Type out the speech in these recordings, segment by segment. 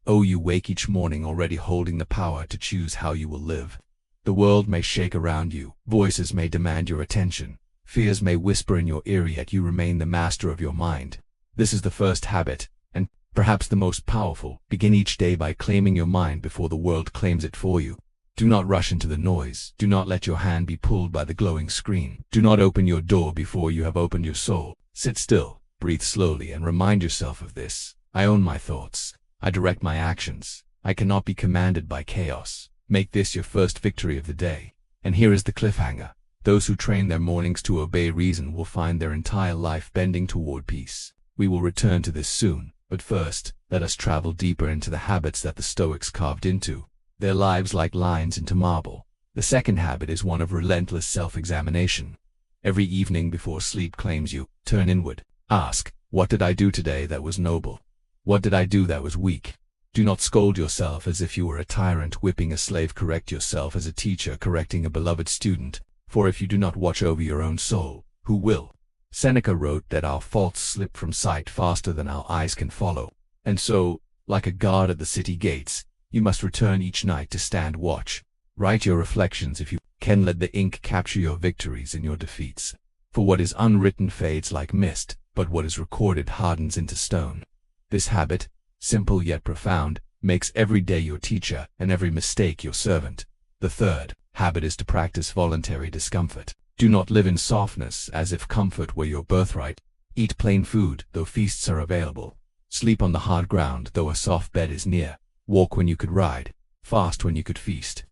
Oh, you wake each morning already holding the power to choose how you will live. The world may shake around you, voices may demand your attention, fears may whisper in your ear, yet you remain the master of your mind. This is the first habit, and perhaps the most powerful. Begin each day by claiming your mind before the world claims it for you. Do not rush into the noise. Do not let your hand be pulled by the glowing screen. Do not open your door before you have opened your soul. Sit still, breathe slowly, and remind yourself of this. I own my thoughts. I direct my actions. I cannot be commanded by chaos. Make this your first victory of the day. And here is the cliffhanger. Those who train their mornings to obey reason will find their entire life bending toward peace. We will return to this soon, but first, let us travel deeper into the habits that the Stoics carved into their lives like lines into marble. The second habit is one of relentless self-examination. Every evening before sleep claims you, turn inward. Ask, what did I do today that was noble? What did I do that was weak? Do not scold yourself as if you were a tyrant whipping a slave. Correct yourself as a teacher correcting a beloved student, for if you do not watch over your own soul, who will? Seneca wrote that our faults slip from sight faster than our eyes can follow, and so, like a guard at the city gates, you must return each night to stand watch. Write your reflections if you can. Let the ink capture your victories and your defeats. For what is unwritten fades like mist, but what is recorded hardens into stone. This habit, simple yet profound, makes every day your teacher and every mistake your servant. The third habit is to practice voluntary discomfort. Do not live in softness as if comfort were your birthright. Eat plain food, though feasts are available. Sleep on the hard ground, though a soft bed is near. Walk when you could ride. Fast when you could feast.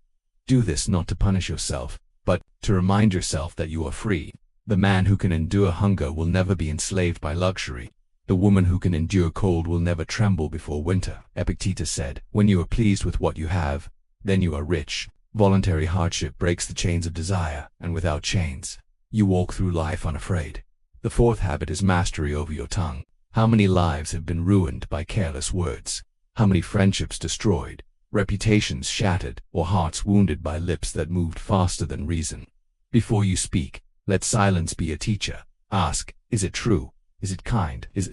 Do this not to punish yourself, but to remind yourself that you are free. The man who can endure hunger will never be enslaved by luxury. The woman who can endure cold will never tremble before winter. Epictetus said, when you are pleased with what you have, then you are rich. Voluntary hardship breaks the chains of desire, and without chains, you walk through life unafraid. The fourth habit is mastery over your tongue. How many lives have been ruined by careless words? How many friendships destroyed, reputations shattered, or hearts wounded by lips that moved faster than reason? Before you speak, let silence be a teacher. Ask, is it true? Is it kind? Is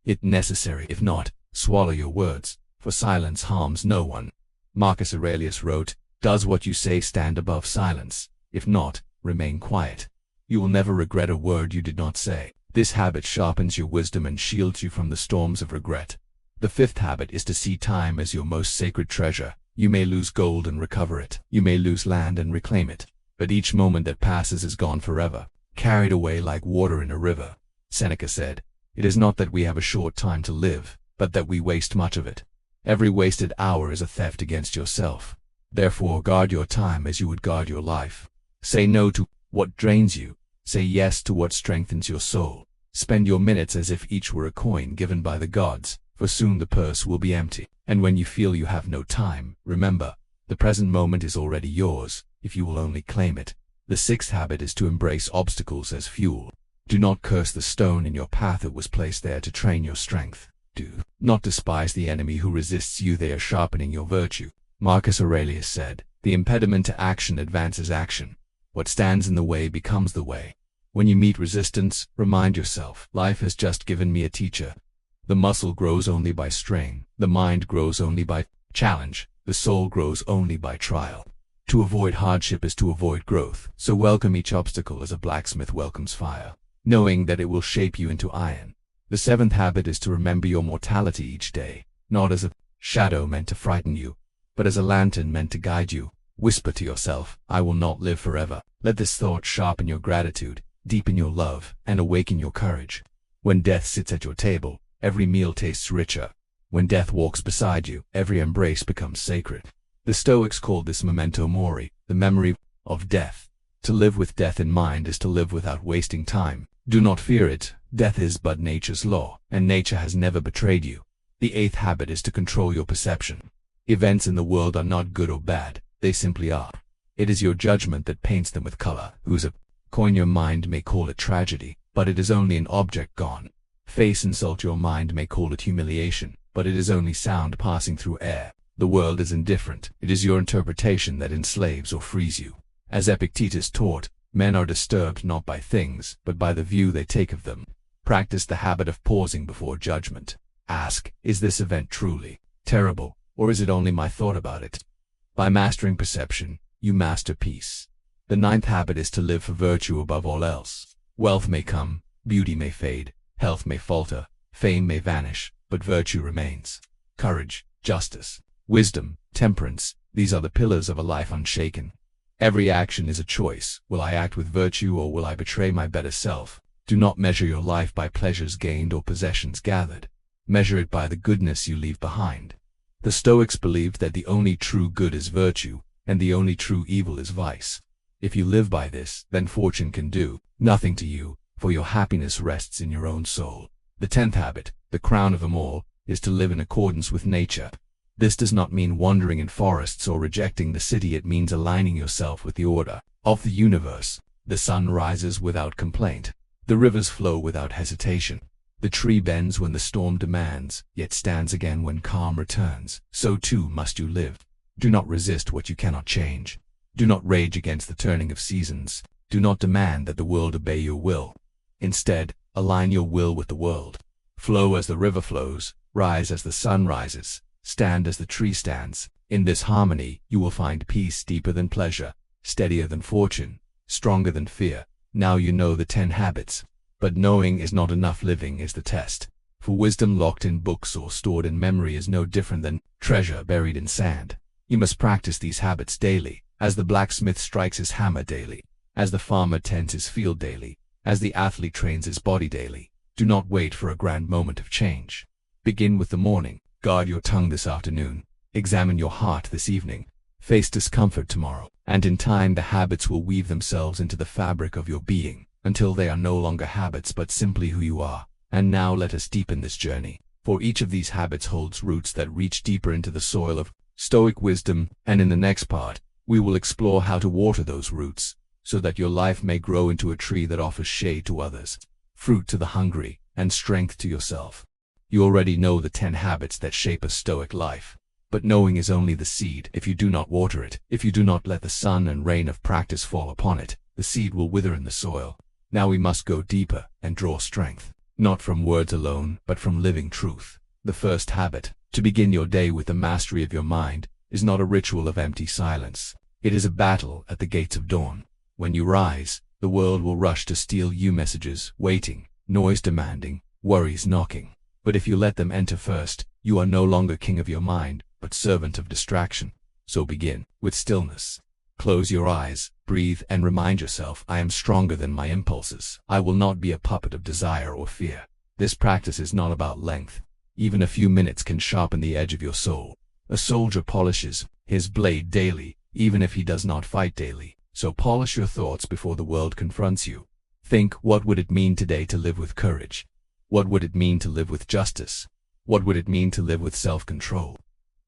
it necessary? If not, swallow your words, for silence harms no one. Marcus Aurelius wrote, does what you say stand above silence? If not, remain quiet. You will never regret a word you did not say. This habit sharpens your wisdom and shields you from the storms of regret. The fifth habit is to see time as your most sacred treasure. You may lose gold and recover it. You may lose land and reclaim it. But each moment that passes is gone forever, carried away like water in a river. Seneca said, it is not that we have a short time to live, but that we waste much of it. Every wasted hour is a theft against yourself. Therefore guard your time as you would guard your life. Say no to what drains you. Say yes to what strengthens your soul. Spend your minutes as if each were a coin given by the gods, for soon the purse will be empty. And when you feel you have no time, remember, the present moment is already yours, if you will only claim it. The sixth habit is to embrace obstacles as fuel. Do not curse the stone in your path that was placed there to train your strength. Do not despise the enemy who resists you, they are sharpening your virtue. Marcus Aurelius said, the impediment to action advances action. What stands in the way becomes the way. When you meet resistance, remind yourself, life has just given me a teacher. The muscle grows only by strain. The mind grows only by challenge. The soul grows only by trial. To avoid hardship is to avoid growth. So welcome each obstacle as a blacksmith welcomes fire, knowing that it will shape you into iron. The seventh habit is to remember your mortality each day, not as a shadow meant to frighten you, but as a lantern meant to guide you. Whisper to yourself, I will not live forever. Let this thought sharpen your gratitude, deepen your love, and awaken your courage. When death sits at your table, every meal tastes richer. When death walks beside you, every embrace becomes sacred. The Stoics called this memento mori, the memory of death. To live with death in mind is to live without wasting time. Do not fear it. Death is but nature's law, and nature has never betrayed you. The eighth habit is to control your perception. Events in the world are not good or bad, they simply are. It is your judgment that paints them with color. Whose a coin your mind may call it tragedy, but it is only an object gone. Face insult your mind may call it humiliation, but it is only sound passing through air. The world is indifferent. It is your interpretation that enslaves or frees you. As Epictetus taught, men are disturbed not by things, but by the view they take of them. Practice the habit of pausing before judgment. Ask, is this event truly terrible, or is it only my thought about it? By mastering perception, you master peace. The ninth habit is to live for virtue above all else. Wealth may come, beauty may fade, health may falter, fame may vanish, but virtue remains. Courage, justice, wisdom, temperance, these are the pillars of a life unshaken. Every action is a choice. Will I act with virtue or will I betray my better self? Do not measure your life by pleasures gained or possessions gathered. Measure it by the goodness you leave behind. The Stoics believed that the only true good is virtue, and the only true evil is vice. If you live by this, then fortune can do nothing to you, for your happiness rests in your own soul. The 10th habit, the crown of them all, is to live in accordance with nature. This does not mean wandering in forests or rejecting the city. It means aligning yourself with the order of the universe. The sun rises without complaint. The rivers flow without hesitation. The tree bends when the storm demands, yet stands again when calm returns. So too must you live. Do not resist what you cannot change. Do not rage against the turning of seasons. Do not demand that the world obey your will. Instead, align your will with the world. Flow as the river flows, rise as the sun rises, stand as the tree stands. In this harmony, you will find peace deeper than pleasure, steadier than fortune, stronger than fear. Now you know the 10 habits. But knowing is not enough. Living is the test. For wisdom locked in books or stored in memory is no different than treasure buried in sand. You must practice these habits daily, as the blacksmith strikes his hammer daily, as the farmer tends his field daily, as the athlete trains his body daily. Do not wait for a grand moment of change. Begin with the morning. Guard your tongue this afternoon. Examine your heart this evening. Face discomfort tomorrow, and in time the habits will weave themselves into the fabric of your being, until they are no longer habits but simply who you are. And now let us deepen this journey, for each of these habits holds roots that reach deeper into the soil of Stoic wisdom, and in the next part, we will explore how to water those roots, so that your life may grow into a tree that offers shade to others, fruit to the hungry, and strength to yourself. You already know the 10 habits that shape a Stoic life. But knowing is only the seed. If you do not water it, if you do not let the sun and rain of practice fall upon it, the seed will wither in the soil. Now we must go deeper and draw strength, not from words alone, but from living truth. The first habit, to begin your day with the mastery of your mind, is not a ritual of empty silence. It is a battle at the gates of dawn. When you rise, the world will rush to steal you. Messages waiting, noise demanding, worries knocking. But if you let them enter first, you are no longer king of your mind, but servant of distraction. So begin with stillness. Close your eyes, breathe, and remind yourself, I am stronger than my impulses. I will not be a puppet of desire or fear. This practice is not about length. Even a few minutes can sharpen the edge of your soul. A soldier polishes his blade daily, even if he does not fight daily. So polish your thoughts before the world confronts you. Think, what would it mean today to live with courage? What would it mean to live with justice? What would it mean to live with self-control?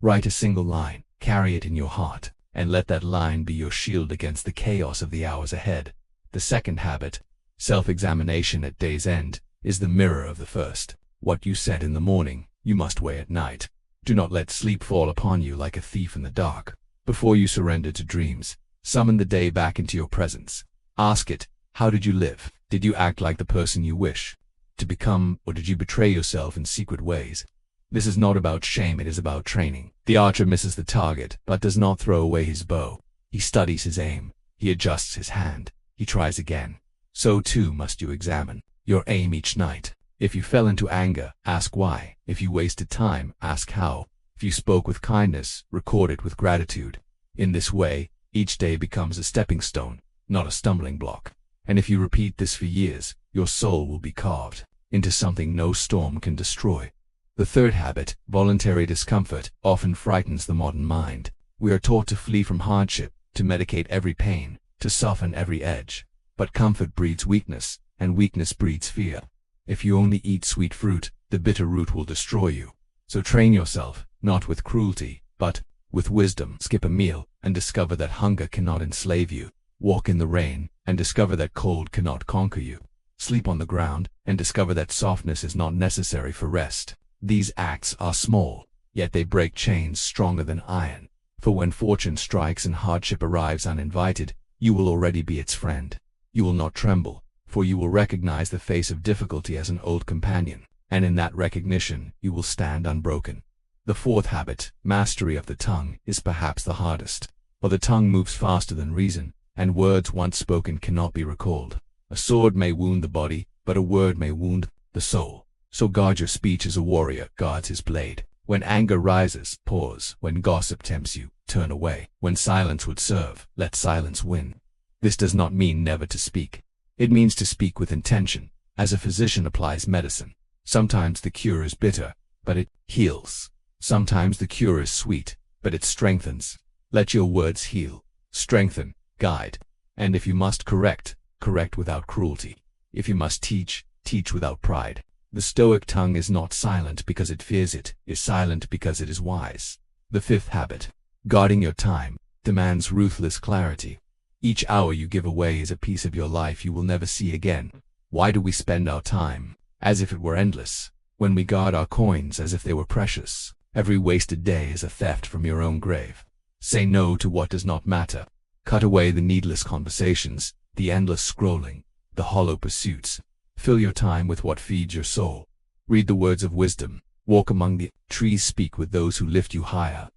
Write a single line, carry it in your heart, and let that line be your shield against the chaos of the hours ahead. The second habit, self-examination at day's end, is the mirror of the first. What you said in the morning, you must weigh at night. Do not let sleep fall upon you like a thief in the dark. Before you surrender to dreams, summon the day back into your presence. Ask it, how did you live? Did you act like the person you wish to become, or did you betray yourself in secret ways? This is not about shame, it is about training. The archer misses the target, but does not throw away his bow. He studies his aim. He adjusts his hand. He tries again. So too must you examine your aim each night. If you fell into anger, ask why. If you wasted time, ask how. If you spoke with kindness, record it with gratitude. In this way, each day becomes a stepping stone, not a stumbling block. And if you repeat this for years, your soul will be carved into something no storm can destroy. The third habit, voluntary discomfort, often frightens the modern mind. We are taught to flee from hardship, to medicate every pain, to soften every edge. But comfort breeds weakness, and weakness breeds fear. If you only eat sweet fruit, the bitter root will destroy you. So train yourself, not with cruelty, but with wisdom. Skip a meal, and discover that hunger cannot enslave you. Walk in the rain, and discover that cold cannot conquer you. Sleep on the ground, and discover that softness is not necessary for rest. These acts are small, yet they break chains stronger than iron. For when fortune strikes and hardship arrives uninvited, you will already be its friend. You will not tremble, for you will recognize the face of difficulty as an old companion, and in that recognition you will stand unbroken. The fourth habit, mastery of the tongue, is perhaps the hardest. For the tongue moves faster than reason, and words once spoken cannot be recalled. A sword may wound the body, but a word may wound the soul. So guard your speech as a warrior guards his blade. When anger rises, pause. When gossip tempts you, turn away. When silence would serve, let silence win. This does not mean never to speak. It means to speak with intention, as a physician applies medicine. Sometimes the cure is bitter, but it heals. Sometimes the cure is sweet, but it strengthens. Let your words heal, strengthen, guide. And if you must correct, correct without cruelty. If you must teach, teach without pride. The Stoic tongue is not silent because it fears it, is silent because it is wise. The fifth habit, guarding your time, demands ruthless clarity. Each hour you give away is a piece of your life you will never see again. Why do we spend our time as if it were endless, when we guard our coins as if they were precious? Every wasted day is a theft from your own grave. Say no to what does not matter. Cut away the needless conversations, the endless scrolling, the hollow pursuits. Fill your time with what feeds your soul. Read the words of wisdom. Walk among the trees. Speak with those who lift you higher.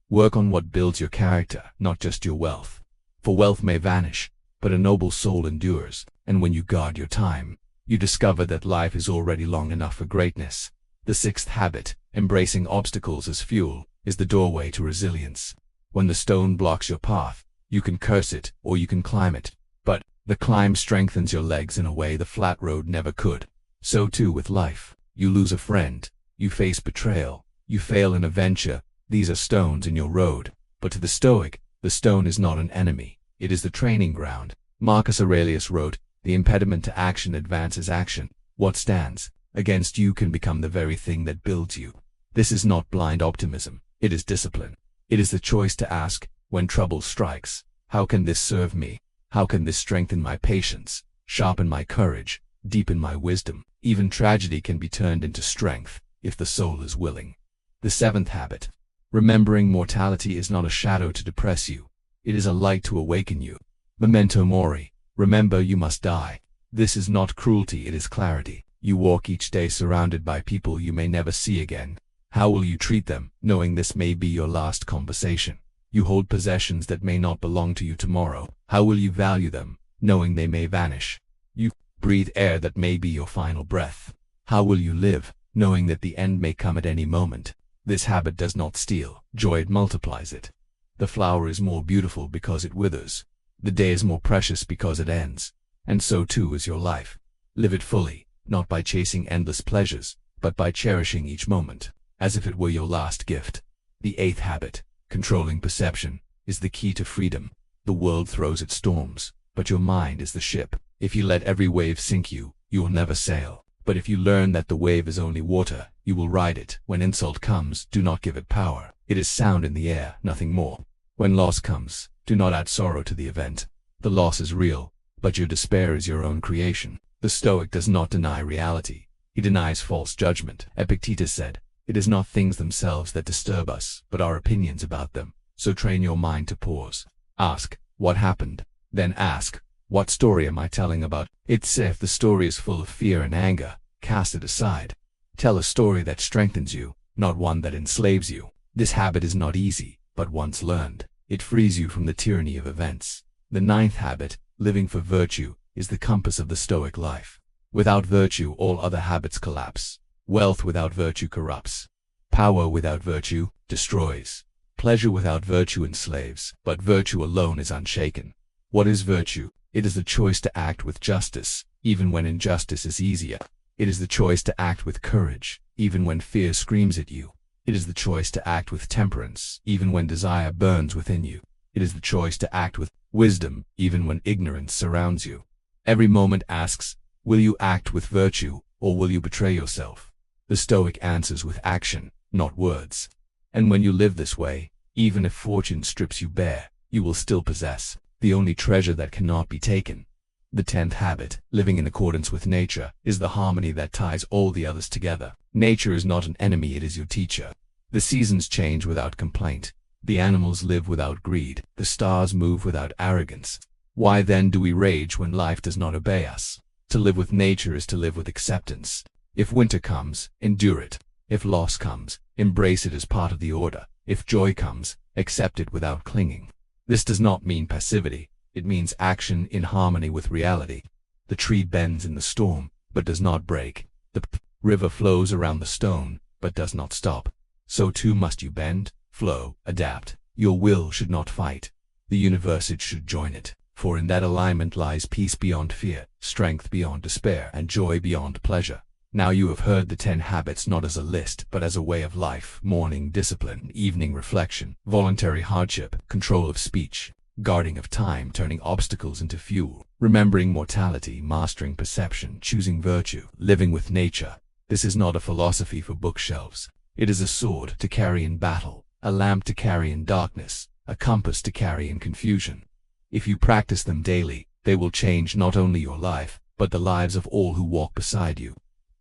Work on what builds your character, not just your wealth. For wealth may vanish, but a noble soul endures. And when you guard your time, you discover that life is already long enough for greatness. The sixth habit, embracing obstacles as fuel, is the doorway to resilience. When the stone blocks your path, you can curse it or you can climb it. But the climb strengthens your legs in a way the flat road never could. So too with life. You lose a friend, you face betrayal, you fail in a venture. These are stones in your road. But to the Stoic, the stone is not an enemy. It is the training ground. Marcus Aurelius wrote, "The impediment to action advances action. What stands against you can become the very thing that builds you." This is not blind optimism. It is discipline. It is the choice to ask, when trouble strikes, how can this serve me? How can this strengthen my patience, sharpen my courage, deepen my wisdom? Even tragedy can be turned into strength, if the soul is willing. The seventh habit, remembering mortality, is not a shadow to depress you. It is a light to awaken you. Memento mori. Remember you must die. This is not cruelty, it is clarity. You walk each day surrounded by people you may never see again. How will you treat them, knowing this may be your last conversation? You hold possessions that may not belong to you tomorrow. How will you value them, knowing they may vanish? You breathe air that may be your final breath. How will you live, knowing that the end may come at any moment? This habit does not steal joy, it multiplies it. The flower is more beautiful because it withers. The day is more precious because it ends. And so too is your life. Live it fully, not by chasing endless pleasures, but by cherishing each moment, as if it were your last gift. The eighth habit, controlling perception, is the key to freedom. The world throws its storms, but your mind is the ship. If you let every wave sink you, you will never sail. But if you learn that the wave is only water, you will ride it. When insult comes, do not give it power. It is sound in the air, nothing more. When loss comes, do not add sorrow to the event. The loss is real, but your despair is your own creation. The Stoic does not deny reality. He denies false judgment. Epictetus said, "It is not things themselves that disturb us, but our opinions about them." So train your mind to pause. Ask, what happened? Then ask, what story am I telling about it? If the story is full of fear and anger, cast it aside. Tell a story that strengthens you, not one that enslaves you. This habit is not easy, but once learned, it frees you from the tyranny of events. The ninth habit, living for virtue, is the compass of the Stoic life. Without virtue, all other habits collapse. Wealth without virtue corrupts. Power without virtue destroys. Pleasure without virtue enslaves. But virtue alone is unshaken. What is virtue? It is the choice to act with justice, even when injustice is easier. It is the choice to act with courage, even when fear screams at you. It is the choice to act with temperance, even when desire burns within you. It is the choice to act with wisdom, even when ignorance surrounds you. Every moment asks, will you act with virtue, or will you betray yourself? The Stoic answers with action, not words. And when you live this way, even if fortune strips you bare, you will still possess the only treasure that cannot be taken. The 10th habit, living in accordance with nature, is the harmony that ties all the others together. Nature is not an enemy, it is your teacher. The seasons change without complaint. The animals live without greed. The stars move without arrogance. Why then do we rage when life does not obey us? To live with nature is to live with acceptance. If winter comes, endure it. If loss comes, embrace it as part of the order. If joy comes, accept it without clinging. This does not mean passivity. It means action in harmony with reality. The tree bends in the storm, but does not break. The river flows around the stone, but does not stop. So too must you bend, flow, adapt. Your will should not fight. The universe it should join it. For in that alignment lies peace beyond fear, strength beyond despair, and joy beyond pleasure. Now you have heard the 10 habits not as a list, but as a way of life: morning discipline, evening reflection, voluntary hardship, control of speech, guarding of time, turning obstacles into fuel, remembering mortality, mastering perception, choosing virtue, living with nature. This is not a philosophy for bookshelves. It is a sword to carry in battle, a lamp to carry in darkness, a compass to carry in confusion. If you practice them daily, they will change not only your life, but the lives of all who walk beside you.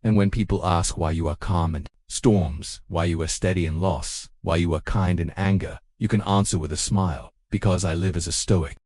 And when people ask why you are calm in storms, why you are steady in loss, why you are kind in anger, you can answer with a smile: because I live as a Stoic.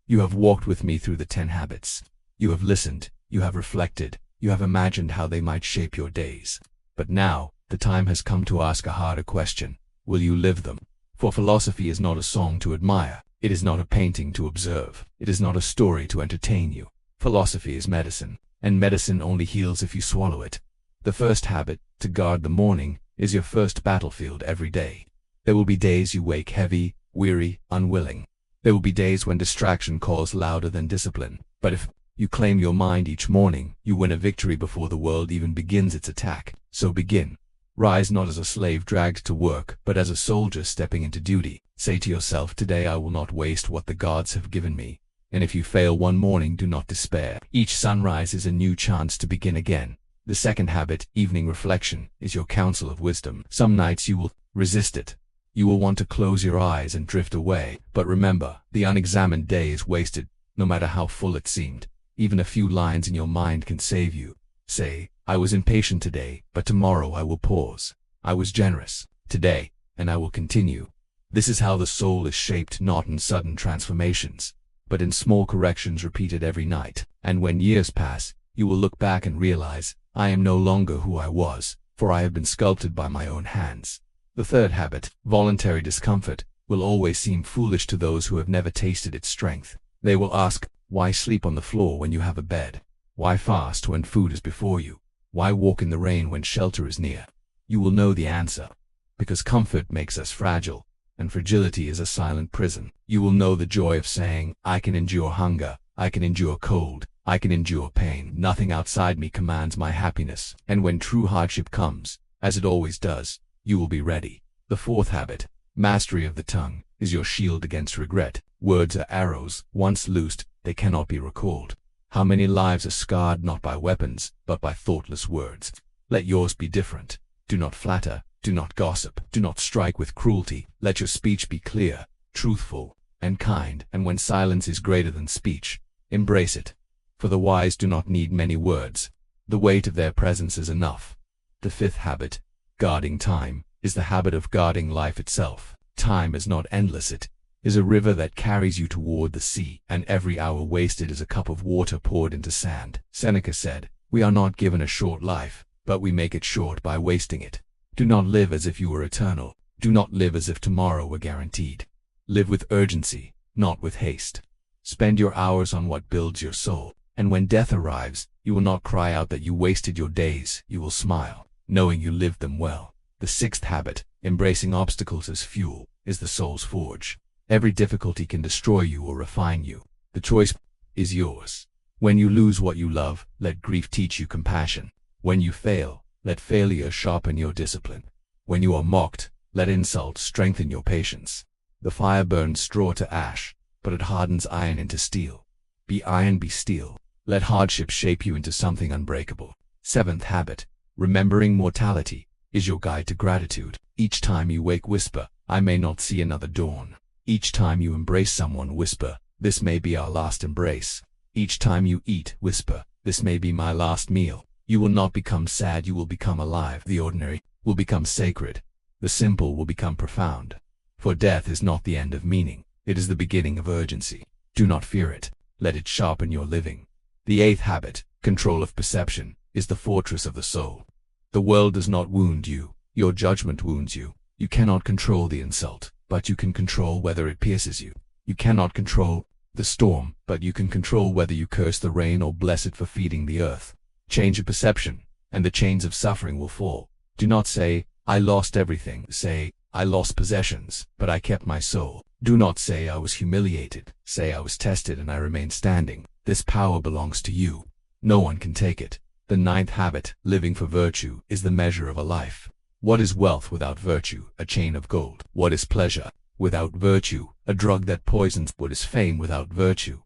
You have walked with me through the 10 habits. You have listened, you have reflected, you have imagined how they might shape your days. But now, the time has come to ask a harder question: will you live them? For philosophy is not a song to admire. It is not a painting to observe. It is not a story to entertain you. Philosophy is medicine, and medicine only heals if you swallow it. The first habit, to guard the morning, is your first battlefield every day. There will be days you wake heavy, weary, unwilling. There will be days when distraction calls louder than discipline. But if you claim your mind each morning, you win a victory before the world even begins its attack. So begin. Rise not as a slave dragged to work, but as a soldier stepping into duty. Say to yourself, today I will not waste what the gods have given me. And if you fail one morning, do not despair. Each sunrise is a new chance to begin again. The second habit, evening reflection, is your counsel of wisdom. Some nights you will resist it. You will want to close your eyes and drift away. But remember, the unexamined day is wasted, no matter how full it seemed. Even a few lines in your mind can save you. Say, I was impatient today, but tomorrow I will pause. I was generous today, and I will continue. This is how the soul is shaped, not in sudden transformations, but in small corrections repeated every night. And when years pass, you will look back and realize, I am no longer who I was, for I have been sculpted by my own hands. The third habit, voluntary discomfort, will always seem foolish to those who have never tasted its strength. They will ask, why sleep on the floor when you have a bed? Why fast when food is before you? Why walk in the rain when shelter is near? You will know the answer. Because comfort makes us fragile, and fragility is a silent prison. You will know the joy of saying, I can endure hunger, I can endure cold, I can endure pain. Nothing outside me commands my happiness. And when true hardship comes, as it always does, you will be ready. The fourth habit, mastery of the tongue, is your shield against regret. Words are arrows. Once loosed, they cannot be recalled. How many lives are scarred not by weapons, but by thoughtless words? Let yours be different. Do not flatter, do not gossip, do not strike with cruelty. Let your speech be clear, truthful, and kind. And when silence is greater than speech, embrace it. For the wise do not need many words. The weight of their presence is enough. The fifth habit, guarding time, is the habit of guarding life itself. Time is not endless. It is a river that carries you toward the sea, and every hour wasted is a cup of water poured into sand. Seneca said, we are not given a short life, but we make it short by wasting it. Do not live as if you were eternal. Do not live as if tomorrow were guaranteed. Live with urgency, not with haste. Spend your hours on what builds your soul, and when death arrives, you will not cry out that you wasted your days. You will smile, knowing you lived them well. The sixth habit, embracing obstacles as fuel, is the soul's forge. Every difficulty can destroy you or refine you. The choice is yours. When you lose what you love, let grief teach you compassion. When you fail, let failure sharpen your discipline. When you are mocked, let insult strengthen your patience. The fire burns straw to ash, but it hardens iron into steel. Be iron, be steel. Let hardship shape you into something unbreakable. Seventh habit, remembering mortality, is your guide to gratitude. Each time you wake, whisper, I may not see another dawn. Each time you embrace someone, whisper, this may be our last embrace. Each time you eat, whisper, this may be my last meal. You will not become sad, you will become alive. The ordinary will become sacred. The simple will become profound. For death is not the end of meaning, it is the beginning of urgency. Do not fear it, let it sharpen your living. The eighth habit, control of perception, is the fortress of the soul. The world does not wound you, Your judgment wounds you. You cannot control the insult, but you can control whether it pierces you. You cannot control the storm, but you can control whether you curse the rain or bless it for feeding the earth. Change your perception, and the chains of suffering will fall. Do not say, I lost everything. Say, I lost possessions, but I kept my soul. Do not say, I was humiliated. Say, I was tested and I remained standing. This power belongs to you. No one can take it. The ninth habit, living for virtue, is the measure of a life. What is wealth without virtue? A chain of gold. What is pleasure without virtue? A drug that poisons. What is fame without virtue?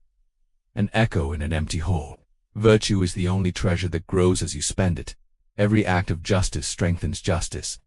An echo in an empty hall. Virtue is the only treasure that grows as you spend it. Every act of justice strengthens justice.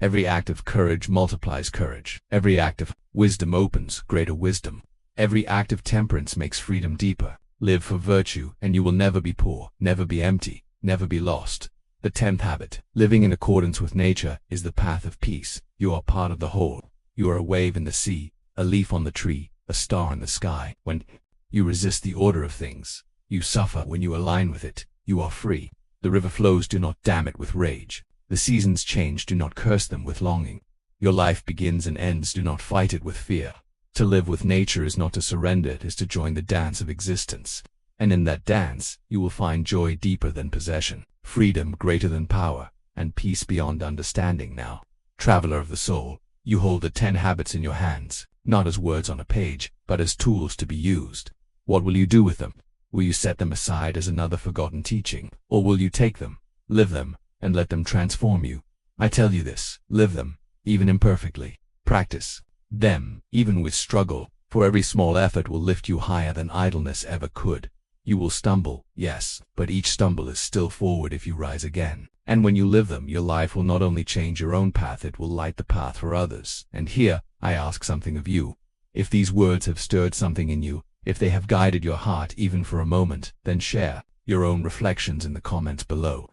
Every act of courage multiplies courage. Every act of wisdom opens greater wisdom. Every act of temperance makes freedom deeper. Live for virtue, and you will never be poor, never be empty, never be lost. The 10th habit, living in accordance with nature, is the path of peace. You are part of the whole. You are a wave in the sea, a leaf on the tree, a star in the sky. When you resist the order of things, you suffer. When you align with it, you are free. The river flows, do not dam it with rage. The seasons change, do not curse them with longing. Your life begins and ends, do not fight it with fear. To live with nature is not to surrender, it is to join the dance of existence. And in that dance, you will find joy deeper than possession, freedom greater than power, and peace beyond understanding. Now, traveler of the soul, you hold the 10 habits in your hands, not as words on a page, but as tools to be used. What will you do with them? Will you set them aside as another forgotten teaching, or will you take them, live them, and let them transform you? I tell you this, live them, even imperfectly. Practice them, even with struggle, for every small effort will lift you higher than idleness ever could. You will stumble, yes, but each stumble is still forward if you rise again. And when you live them, your life will not only change your own path, it will light the path for others. And here, I ask something of you. If these words have stirred something in you, if they have guided your heart even for a moment, then share your own reflections in the comments below.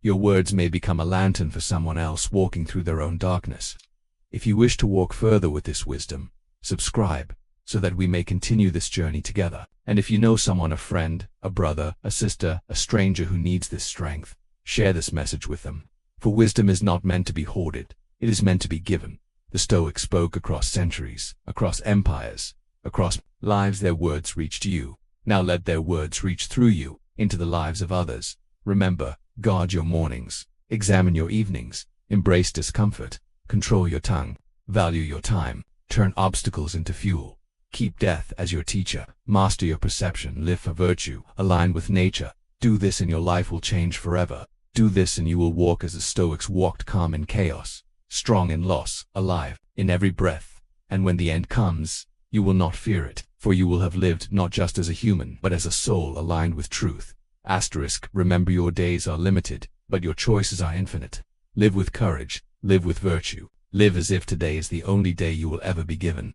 Your words may become a lantern for someone else walking through their own darkness. If you wish to walk further with this wisdom, subscribe, so that we may continue this journey together. And if you know someone, a friend, a brother, a sister, a stranger who needs this strength, share this message with them. For wisdom is not meant to be hoarded, it is meant to be given. The Stoics spoke across centuries, across empires, across lives. Their words reached you. Now let their words reach through you, into the lives of others. Remember, guard your mornings, examine your evenings, embrace discomfort, control your tongue, value your time, turn obstacles into fuel. Keep death as your teacher, master your perception, live for virtue, align with nature. Do this and your life will change forever. Do this and you will walk as the Stoics walked, calm in chaos, strong in loss, alive in every breath. And when the end comes, you will not fear it, for you will have lived not just as a human, but as a soul aligned with truth. Asterisk, remember your days are limited, but your choices are infinite. Live with courage, live with virtue, live as if today is the only day you will ever be given.